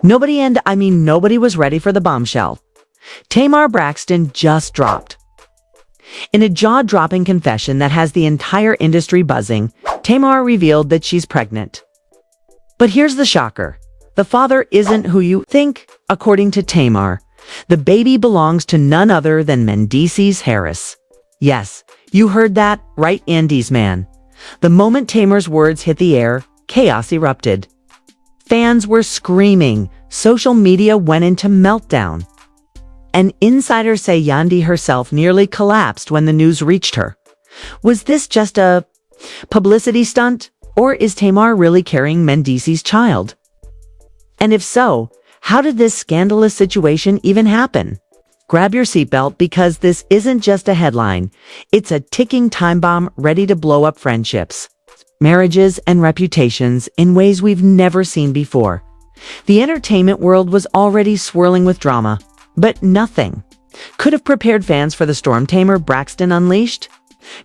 Nobody was ready for the bombshell. Tamar Braxton just dropped. In a jaw-dropping confession that has the entire industry buzzing, Tamar revealed that she's pregnant. But here's the shocker. The father isn't who you think, according to Tamar. The baby belongs to none other than Mendeecees Harris. Yes, you heard that right, Yandy's man. The moment Tamar's words hit the air, chaos erupted. Fans were screaming. Social media went into meltdown. And insiders say Yandy herself nearly collapsed when the news reached her. Was this just a publicity stunt, or is Tamar really carrying Mendeecees' child? And if so, how did this scandalous situation even happen? Grab your seatbelt because this isn't just a headline. It's a ticking time bomb ready to blow up friendships, marriages, and reputations in ways we've never seen before. The entertainment world was already swirling with drama, but nothing could have prepared fans for the storm Tamar Braxton unleashed.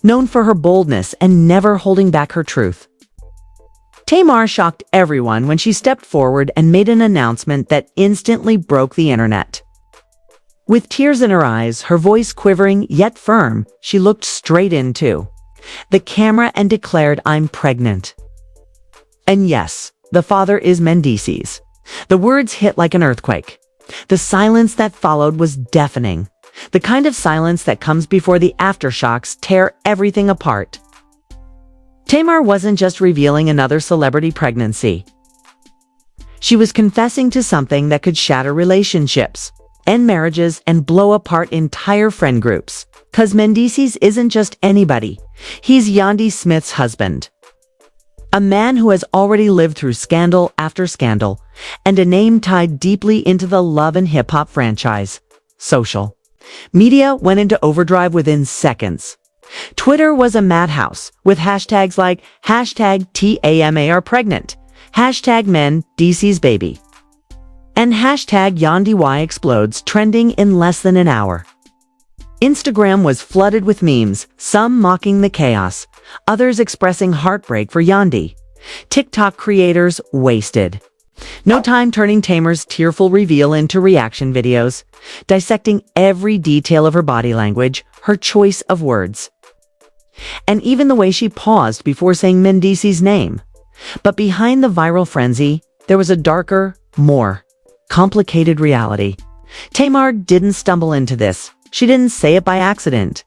Known for her boldness and never holding back her truth, Tamar shocked everyone when she stepped forward and made an announcement that instantly broke the internet. With tears in her eyes, her voice quivering yet firm, she looked straight into the camera and declared, "I'm pregnant." And yes, the father is Mendeecees. The words hit like an earthquake. The silence that followed was deafening. The kind of silence that comes before the aftershocks tear everything apart. Tamar wasn't just revealing another celebrity pregnancy. She was confessing to something that could shatter relationships, end marriages, and blow apart entire friend groups. 'Cause Mendeecees isn't just anybody. He's Yandy Smith's husband. A man who has already lived through scandal after scandal, and a name tied deeply into the love and hip-hop franchise. Social media went into overdrive within seconds. Twitter was a madhouse, with hashtags like #TAMAR pregnant, #Mendeecees baby, and #YandyY explodes trending in less than an hour. Instagram was flooded with memes, some mocking the chaos, others expressing heartbreak for Yandy. TikTok creators wasted no time turning Tamar's tearful reveal into reaction videos, dissecting every detail of her body language, her choice of words, and even the way she paused before saying Mendeecees' name. But behind the viral frenzy, there was a darker, more complicated reality. Tamar didn't stumble into this. She didn't say it by accident.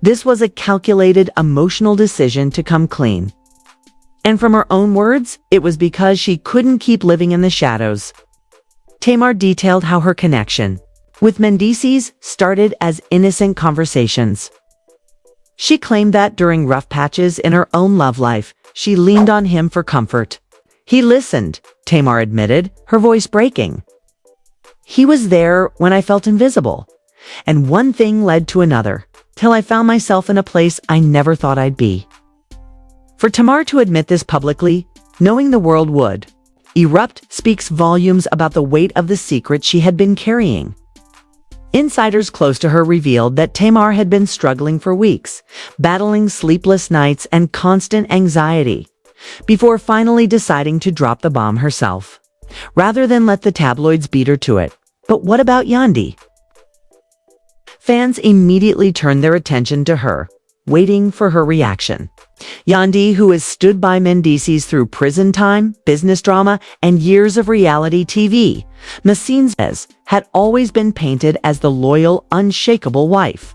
This was a calculated, emotional decision to come clean. And from her own words, it was because she couldn't keep living in the shadows. Tamar detailed how her connection with Mendeecees started as innocent conversations. She claimed that during rough patches in her own love life, she leaned on him for comfort. He listened, Tamar admitted, her voice breaking. He was there when I felt invisible. And one thing led to another, till I found myself in a place I never thought I'd be. For Tamar to admit this publicly, knowing the world would erupt, speaks volumes about the weight of the secret she had been carrying. Insiders close to her revealed that Tamar had been struggling for weeks, battling sleepless nights and constant anxiety, before finally deciding to drop the bomb herself, rather than let the tabloids beat her to it. But what about Yandy? Fans immediately turned their attention to her, waiting for her reaction. Yandy, who has stood by Mendeecees through prison time, business drama, and years of reality TV, had always been painted as the loyal, unshakable wife.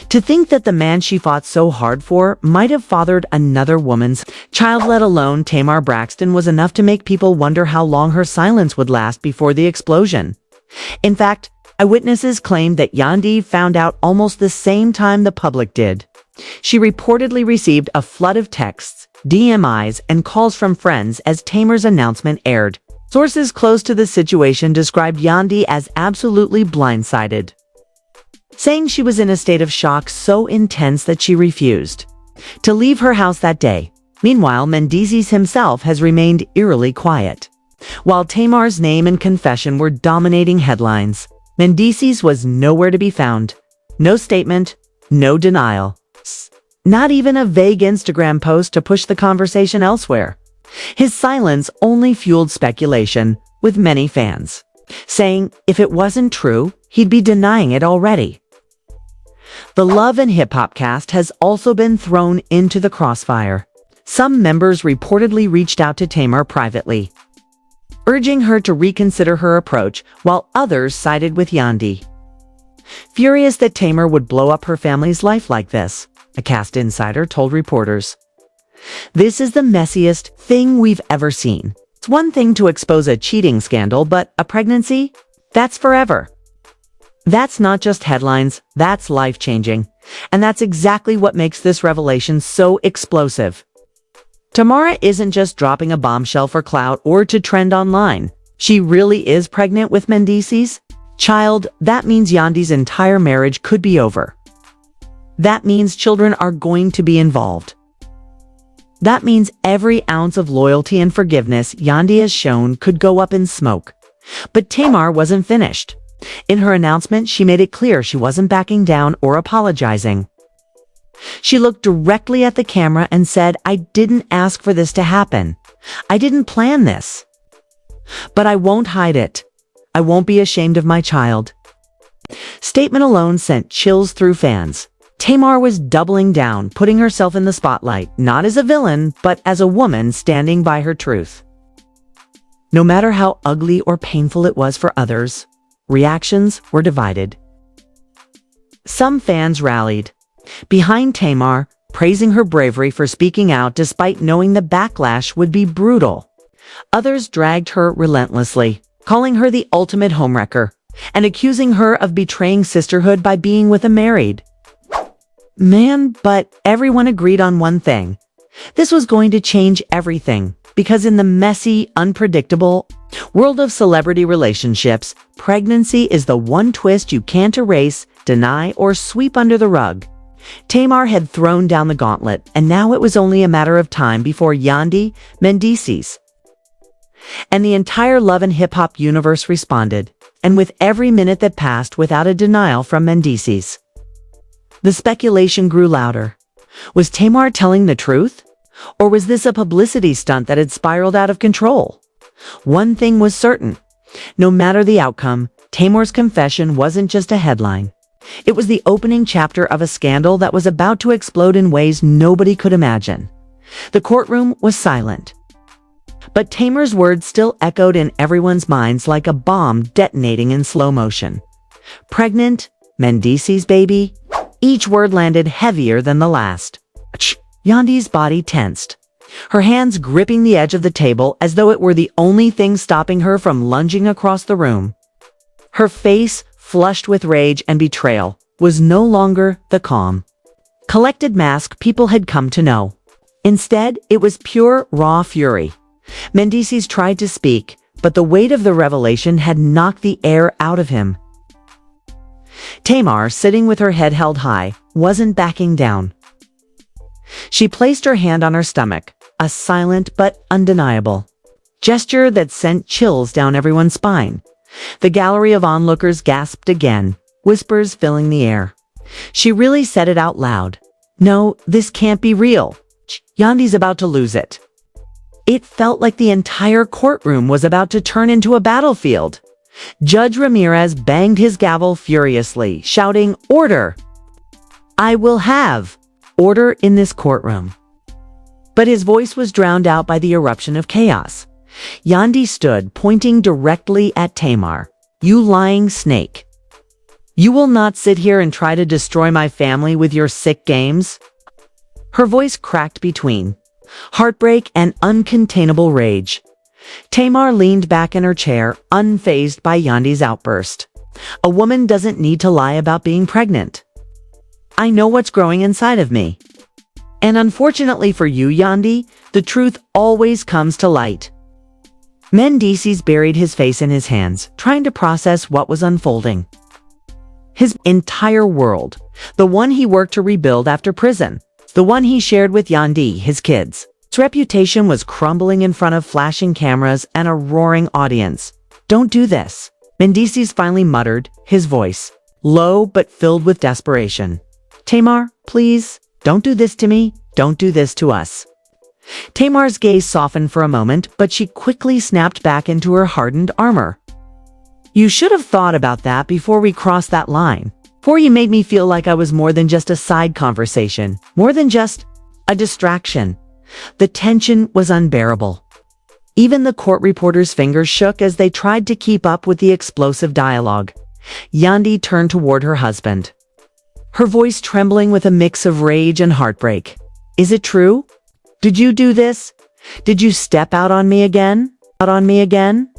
To think that the man she fought so hard for might have fathered another woman's child, let alone Tamar Braxton, was enough to make people wonder how long her silence would last before the explosion. In fact, eyewitnesses claimed that Yandy found out almost the same time the public did. She reportedly received a flood of texts, DMIs, and calls from friends as Tamar's announcement aired. Sources close to the situation described Yandy as absolutely blindsided, saying she was in a state of shock so intense that she refused to leave her house that day. Meanwhile, Mendeecees himself has remained eerily quiet. While Tamar's name and confession were dominating headlines, Mendeecees was nowhere to be found. No statement, no denial. Not even a vague Instagram post to push the conversation elsewhere. His silence only fueled speculation, with many fans, saying if it wasn't true, he'd be denying it already. The Love and Hip Hop cast has also been thrown into the crossfire. Some members reportedly reached out to Tamar privately, urging her to reconsider her approach, while others sided with Yandy. Furious that Tamar would blow up her family's life like this, a cast insider told reporters. This is the messiest thing we've ever seen. It's one thing to expose a cheating scandal, but a pregnancy? That's forever. That's not just headlines, that's life-changing. And that's exactly what makes this revelation so explosive. Tamara isn't just dropping a bombshell for clout or to trend online. She really is pregnant with Mendice's child. That means Yandy's entire marriage could be over. That means children are going to be involved. That means every ounce of loyalty and forgiveness Yandy has shown could go up in smoke. But Tamar wasn't finished. In her announcement, she made it clear she wasn't backing down or apologizing. She looked directly at the camera and said, "I didn't ask for this to happen. I didn't plan this. But I won't hide it. I won't be ashamed of my child." Statement alone sent chills through fans. Tamar was doubling down, putting herself in the spotlight, not as a villain, but as a woman standing by her truth. No matter how ugly or painful it was for others, reactions were divided. Some fans rallied behind Tamar, praising her bravery for speaking out despite knowing the backlash would be brutal. Others dragged her relentlessly, calling her the ultimate homewrecker, and accusing her of betraying sisterhood by being with a married man. But everyone agreed on one thing. This was going to change everything, because in the messy, unpredictable world of celebrity relationships, pregnancy is the one twist you can't erase, deny, or sweep under the rug. Tamar had thrown down the gauntlet, and now it was only a matter of time before Yandy, Mendice's, and the entire Love and Hip Hop universe responded, and with every minute that passed without a denial from Mendice's, the speculation grew louder. Was Tamar telling the truth? Or was this a publicity stunt that had spiraled out of control? One thing was certain. No matter the outcome, Tamar's confession wasn't just a headline. It was the opening chapter of a scandal that was about to explode in ways nobody could imagine. The courtroom was silent. But Tamar's words still echoed in everyone's minds like a bomb detonating in slow motion. Pregnant, Mendice's baby. Each word landed heavier than the last. Yandy's body tensed, her hands gripping the edge of the table as though it were the only thing stopping her from lunging across the room. Her face, flushed with rage and betrayal, was no longer the calm, collected mask people had come to know. Instead, it was pure, raw fury. Mendice's tried to speak, but the weight of the revelation had knocked the air out of him. Tamar, sitting with her head held high, wasn't backing down. She placed her hand on her stomach, a silent but undeniable gesture that sent chills down everyone's spine. The gallery of onlookers gasped again, whispers filling the air. She really said it out loud. "No, this can't be real. Yandy's about to lose it." It felt like the entire courtroom was about to turn into a battlefield. Judge Ramirez banged his gavel furiously, shouting, "Order! I will have order in this courtroom." But his voice was drowned out by the eruption of chaos. Yandy stood, pointing directly at Tamar. "You lying snake. You will not sit here and try to destroy my family with your sick games." Her voice cracked between heartbreak and uncontainable rage. Tamar leaned back in her chair, unfazed by Yandy's outburst. "A woman doesn't need to lie about being pregnant. I know what's growing inside of me. And unfortunately for you, Yandy, the truth always comes to light." Mendice's buried his face in his hands, trying to process what was unfolding. His entire world, the one he worked to rebuild after prison, the one he shared with Yandy, his kids. Its reputation was crumbling in front of flashing cameras and a roaring audience. "Don't do this," Mendice's finally muttered, his voice low but filled with desperation. "Tamar, please, don't do this to me. Don't do this to us." Tamar's gaze softened for a moment, but she quickly snapped back into her hardened armor. You should have thought about that before we crossed that line. Before you made me feel like I was more than just a side conversation, more than just a distraction. The tension was unbearable. Even the court reporter's fingers shook as they tried to keep up with the explosive dialogue. Yandy turned toward her husband, her voice trembling with a mix of rage and heartbreak. Is it true? Did you do this? Did you step out on me again? Out on me again?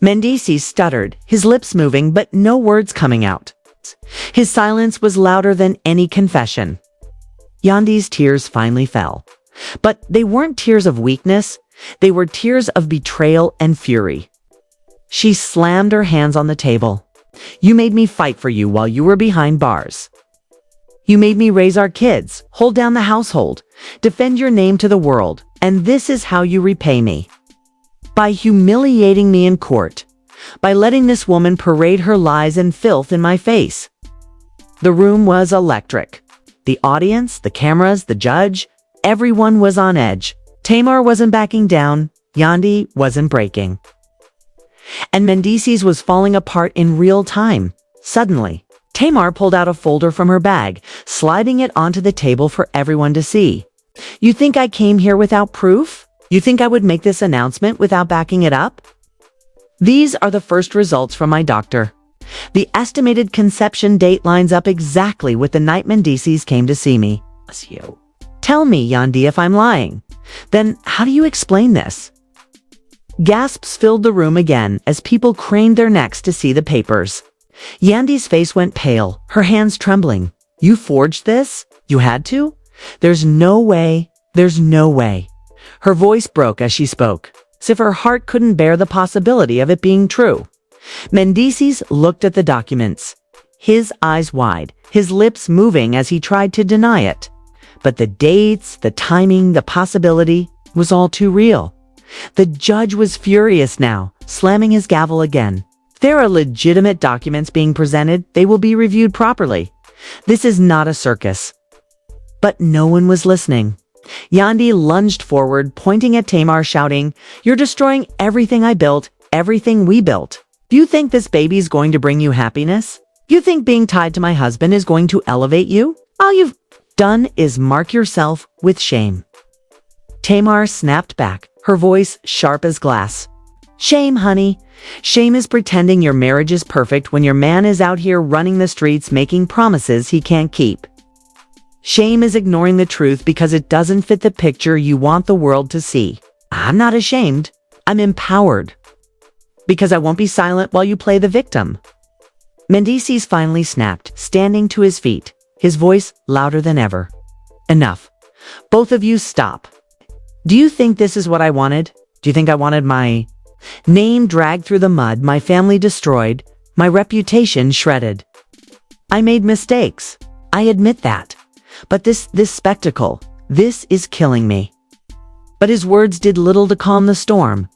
Mendici stuttered, his lips moving but no words coming out. His silence was louder than any confession. Yandy's tears finally fell. But they weren't tears of weakness, they were tears of betrayal and fury. She slammed her hands on the table. You made me fight for you while you were behind bars. You made me raise our kids, hold down the household, defend your name to the world, and this is how you repay me. By humiliating me in court, by letting this woman parade her lies and filth in my face. The room was electric. The audience, the cameras, the judge, everyone was on edge. Tamar wasn't backing down, Yandy wasn't breaking. And Mendici's was falling apart in real time. Suddenly, Tamar pulled out a folder from her bag, sliding it onto the table for everyone to see. You think I came here without proof? You think I would make this announcement without backing it up? These are the first results from my doctor. The estimated conception date lines up exactly with the night Mendici's came to see me. Tell me, Yandy, if I'm lying. Then how do you explain this? Gasps filled the room again as people craned their necks to see the papers. Yandy's face went pale, her hands trembling. You forged this? You had to? There's no way. There's no way. Her voice broke as she spoke, as if her heart couldn't bear the possibility of it being true. Mendici's looked at the documents, his eyes wide, his lips moving as he tried to deny it. But the dates, the timing, the possibility was all too real. The judge was furious now, slamming his gavel again. If there are legitimate documents being presented, they will be reviewed properly. This is not a circus. But no one was listening. Yandy lunged forward, pointing at Tamar, shouting, You're destroying everything I built, everything we built. Do you think this baby's going to bring you happiness? You think being tied to my husband is going to elevate you? All you've done is mark yourself with shame. Tamar snapped back, her voice sharp as glass. Shame, honey. Shame is pretending your marriage is perfect when your man is out here running the streets making promises he can't keep. Shame is ignoring the truth because it doesn't fit the picture you want the world to see. I'm not ashamed. I'm empowered. Because I won't be silent while you play the victim. Mendici's finally snapped, standing to his feet, his voice louder than ever. Enough. Both of you stop. Do you think this is what I wanted? Do you think I wanted my name dragged through the mud, my family destroyed, my reputation shredded? I made mistakes. I admit that. But this spectacle, this is killing me. But his words did little to calm the storm.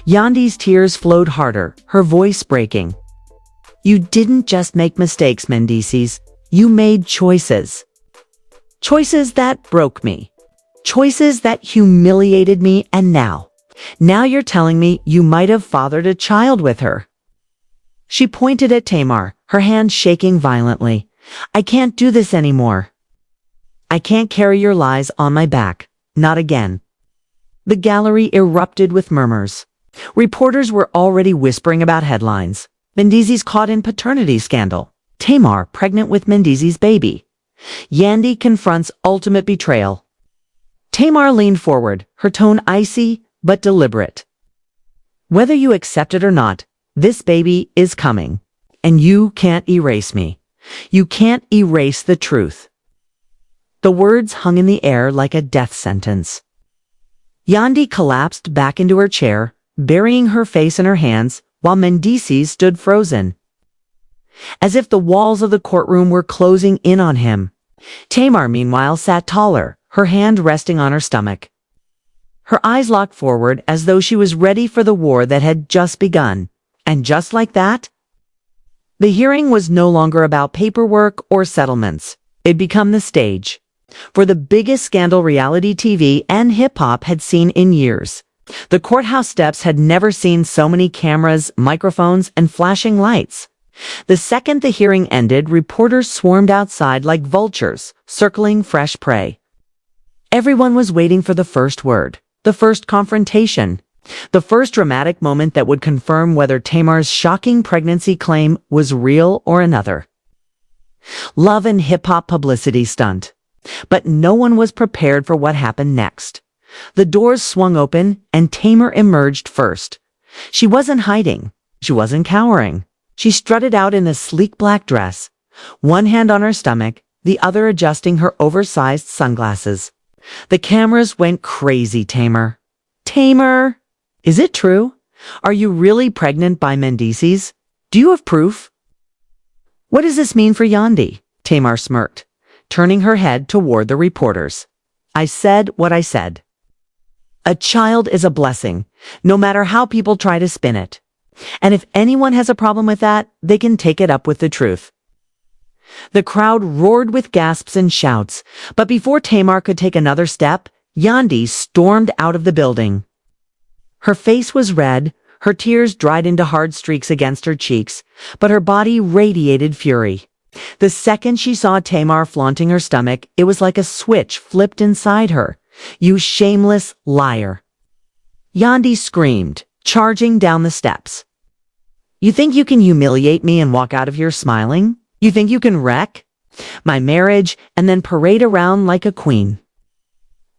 Yandy's tears flowed harder, her voice breaking. You didn't just make mistakes, Mendici's. You made choices. Choices that broke me. Choices that humiliated me, and now you're telling me you might have fathered a child with her. She pointed at Tamar, her hand shaking violently. I can't do this anymore. I can't carry your lies on my back. Not again. The gallery erupted with murmurs. Reporters were already whispering about headlines. Mendici's caught in paternity scandal. Tamar pregnant with Mendici's baby. Yandy confronts ultimate betrayal. Tamar leaned forward, her tone icy but deliberate. Whether you accept it or not, this baby is coming. And you can't erase me. You can't erase the truth. The words hung in the air like a death sentence. Yandy collapsed back into her chair, burying her face in her hands, while Mendici stood frozen. As if the walls of the courtroom were closing in on him. Tamar, meanwhile, sat taller, her hand resting on her stomach. Her eyes locked forward as though she was ready for the war that had just begun. And just like that, the hearing was no longer about paperwork or settlements. It'd become the stage for the biggest scandal reality TV and hip-hop had seen in years. The courthouse steps had never seen so many cameras, microphones, and flashing lights. The second the hearing ended, reporters swarmed outside like vultures, circling fresh prey. Everyone was waiting for the first word, the first confrontation, the first dramatic moment that would confirm whether Tamar's shocking pregnancy claim was real or another. Love and hip-hop publicity stunt. But no one was prepared for what happened next. The doors swung open and Tamar emerged first. She wasn't hiding. She wasn't cowering. She strutted out in a sleek black dress, one hand on her stomach, the other adjusting her oversized sunglasses. The cameras went crazy, Tamar. Tamar! Is it true? Are you really pregnant by Mendices? Do you have proof? What does this mean for Yandy? Tamar smirked, turning her head toward the reporters. I said what I said. A child is a blessing, no matter how people try to spin it. And if anyone has a problem with that, they can take it up with the truth. The crowd roared with gasps and shouts, but before Tamar could take another step, Yandy stormed out of the building. Her face was red, her tears dried into hard streaks against her cheeks, but her body radiated fury. The second she saw Tamar flaunting her stomach, it was like a switch flipped inside her. You shameless liar. Yandy screamed, charging down the steps. You think you can humiliate me and walk out of here smiling? You think you can wreck my marriage and then parade around like a queen?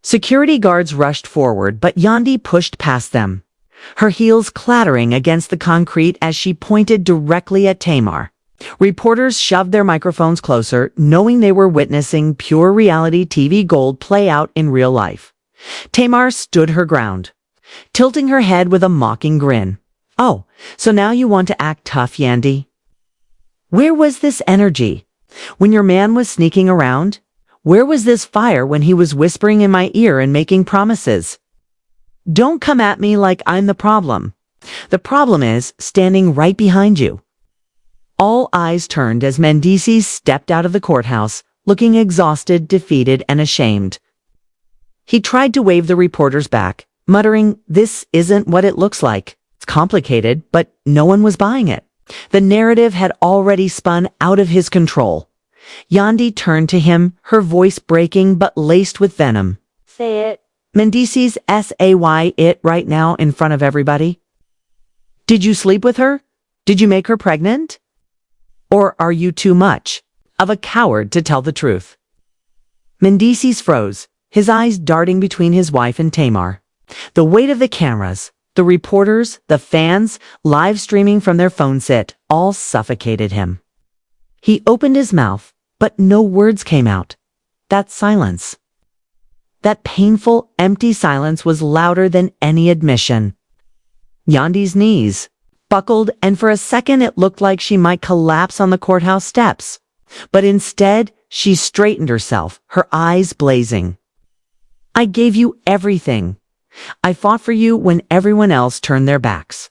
Security guards rushed forward, but Yandy pushed past them, her heels clattering against the concrete as she pointed directly at Tamar. Reporters shoved their microphones closer, knowing they were witnessing pure reality TV gold play out in real life. Tamar stood her ground, tilting her head with a mocking grin. Oh, so now you want to act tough, Yandy? Where was this energy when your man was sneaking around? Where was this fire when he was whispering in my ear and making promises? Don't come at me like I'm the problem. The problem is standing right behind you. All eyes turned as Mendices stepped out of the courthouse, looking exhausted, defeated, and ashamed. He tried to wave the reporters back, muttering, "This isn't what it looks like. It's complicated," but no one was buying it. The narrative had already spun out of his control. Yandy turned to him, her voice breaking but laced with venom. Say it. Mendices say it right now in front of everybody. Did you sleep with her? Did you make her pregnant? Or are you too much of a coward to tell the truth? Mendices froze, his eyes darting between his wife and Tamar. The weight of the cameras, the reporters, the fans, live streaming from their phone set, all suffocated him. He opened his mouth, but no words came out. That silence. That painful, empty silence was louder than any admission. Yandy's knees buckled, and for a second it looked like she might collapse on the courthouse steps. But instead, she straightened herself, her eyes blazing. I gave you everything. I fought for you when everyone else turned their backs.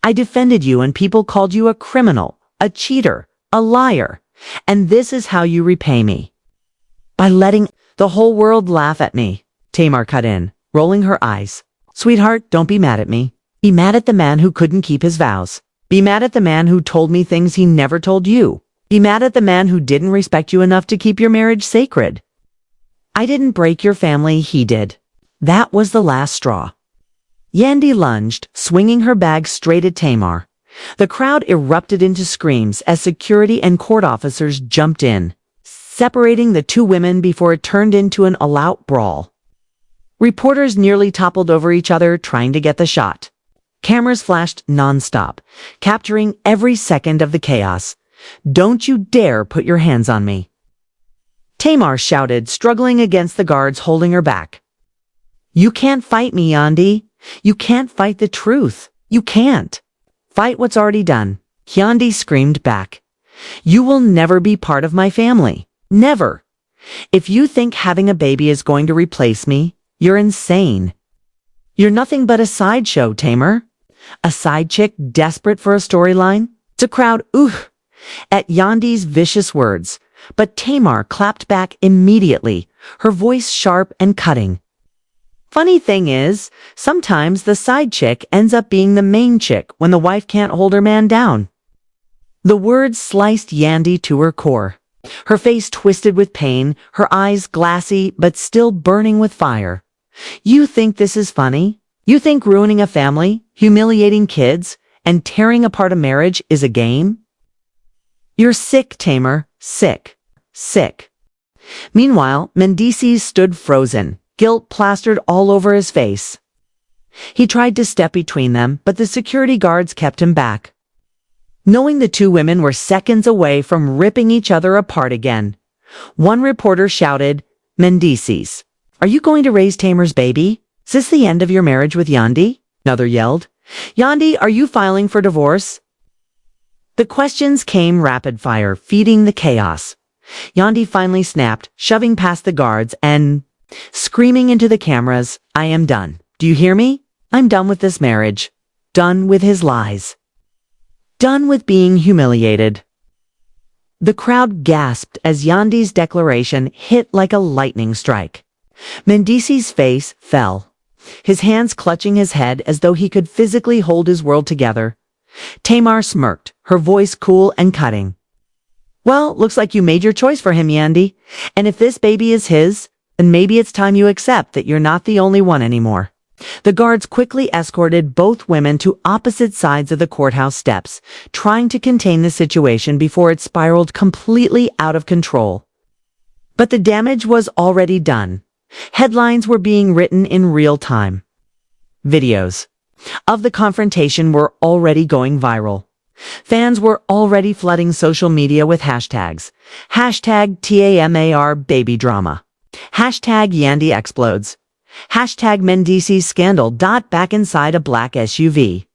I defended you and people called you a criminal, a cheater, a liar. And this is how you repay me. By letting the whole world laugh at me. Tamar cut in, rolling her eyes. Sweetheart, don't be mad at me. Be mad at the man who couldn't keep his vows. Be mad at the man who told me things he never told you. Be mad at the man who didn't respect you enough to keep your marriage sacred. I didn't break your family, he did. That was the last straw. Yandy lunged, swinging her bag straight at Tamar. The crowd erupted into screams as security and court officers jumped in, separating the two women before it turned into an all-out brawl. Reporters nearly toppled over each other trying to get the shot. Cameras flashed nonstop, capturing every second of the chaos. Don't you dare put your hands on me. Tamar shouted, struggling against the guards holding her back. You can't fight me, Yandy. You can't fight the truth. You can't. Fight what's already done. Yandy screamed back. You will never be part of my family. Never. If you think having a baby is going to replace me, you're insane. You're nothing but a sideshow, Tamar. A side chick desperate for a storyline? The crowd at Yandy's vicious words, but Tamar clapped back immediately, her voice sharp and cutting. Funny thing is, sometimes the side chick ends up being the main chick when the wife can't hold her man down. The words sliced Yandy to her core. Her face twisted with pain, her eyes glassy but still burning with fire. You think this is funny? You think ruining a family, humiliating kids, and tearing apart a marriage is a game? You're sick, Tamar. Sick. Sick. Meanwhile, Mendices stood frozen, guilt plastered all over his face. He tried to step between them, but the security guards kept him back. Knowing the two women were seconds away from ripping each other apart again, one reporter shouted, "Mendices, are you going to raise Tamar's baby? Is this the end of your marriage with Yandy?" Another yelled, "Yandy, are you filing for divorce?" The questions came rapid fire, feeding the chaos. Yandy finally snapped, shoving past the guards and screaming into the cameras, "I am done. Do you hear me? I'm done with this marriage. Done with his lies. Done with being humiliated." The crowd gasped as Yandy's declaration hit like a lightning strike. Mendices' face fell, his hands clutching his head as though he could physically hold his world together. Tamar smirked, her voice cool and cutting. "Well, looks like you made your choice for him, Yandy. And if this baby is his, then maybe it's time you accept that you're not the only one anymore." The guards quickly escorted both women to opposite sides of the courthouse steps, trying to contain the situation before it spiraled completely out of control. But the damage was already done. Headlines were being written in real time. Videos of the confrontation were already going viral. Fans were already flooding social media with hashtags. Hashtag TAMAR baby drama. Hashtag Yandy explodes. Hashtag Mendices scandal. Back inside a black SUV.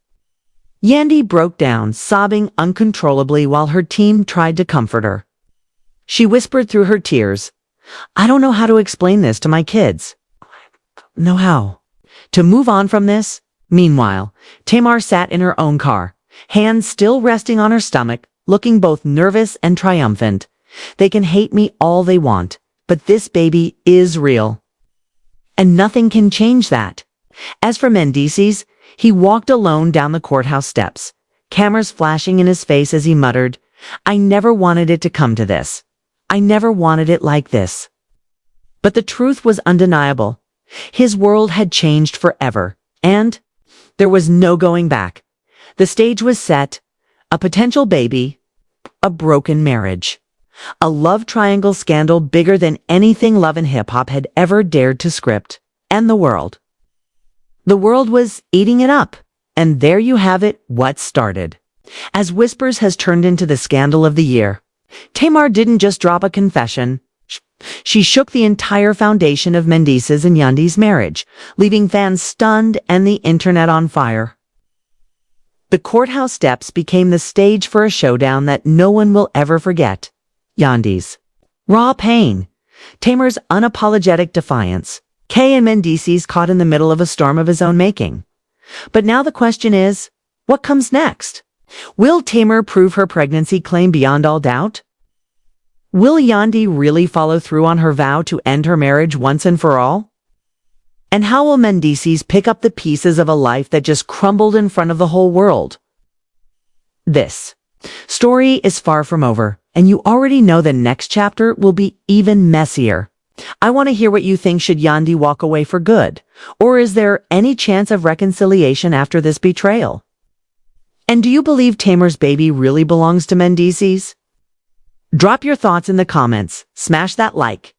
Yandy broke down, sobbing uncontrollably while her team tried to comfort her. She whispered through her tears, "I don't know how to explain this to my kids. Know how to move on from this." Meanwhile, Tamar sat in her own car, hands still resting on her stomach, looking both nervous and triumphant. "They can hate me all they want, but this baby is real. And nothing can change that." As for Mendices, he walked alone down the courthouse steps, cameras flashing in his face as he muttered, "I never wanted it to come to this. I never wanted it like this." But the truth was undeniable. His world had changed forever, and there was no going back. The stage was set, a potential baby, a broken marriage. A love triangle scandal bigger than anything Love and Hip Hop had ever dared to script. And the world. The world was eating it up. And there you have it, what started. As Whispers has turned into the scandal of the year. Tamar didn't just drop a confession. She shook the entire foundation of Mendices and Yandy's marriage, leaving fans stunned and the internet on fire. The courthouse steps became the stage for a showdown that no one will ever forget. Yandy's raw pain, Tamar's unapologetic defiance, Kay and Mendices caught in the middle of a storm of his own making. But now the question is, what comes next? Will Tamar prove her pregnancy claim beyond all doubt? Will Yandy really follow through on her vow to end her marriage once and for all? And how will Mendices pick up the pieces of a life that just crumbled in front of the whole world? This story is far from over, and you already know the next chapter will be even messier. I want to hear what you think. Should Yandy walk away for good? Or is there any chance of reconciliation after this betrayal? And do you believe Tamar's baby really belongs to Mendices? Drop your thoughts in the comments, smash that like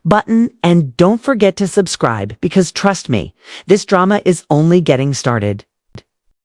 button, and don't forget to subscribe because trust me, this drama is only getting started.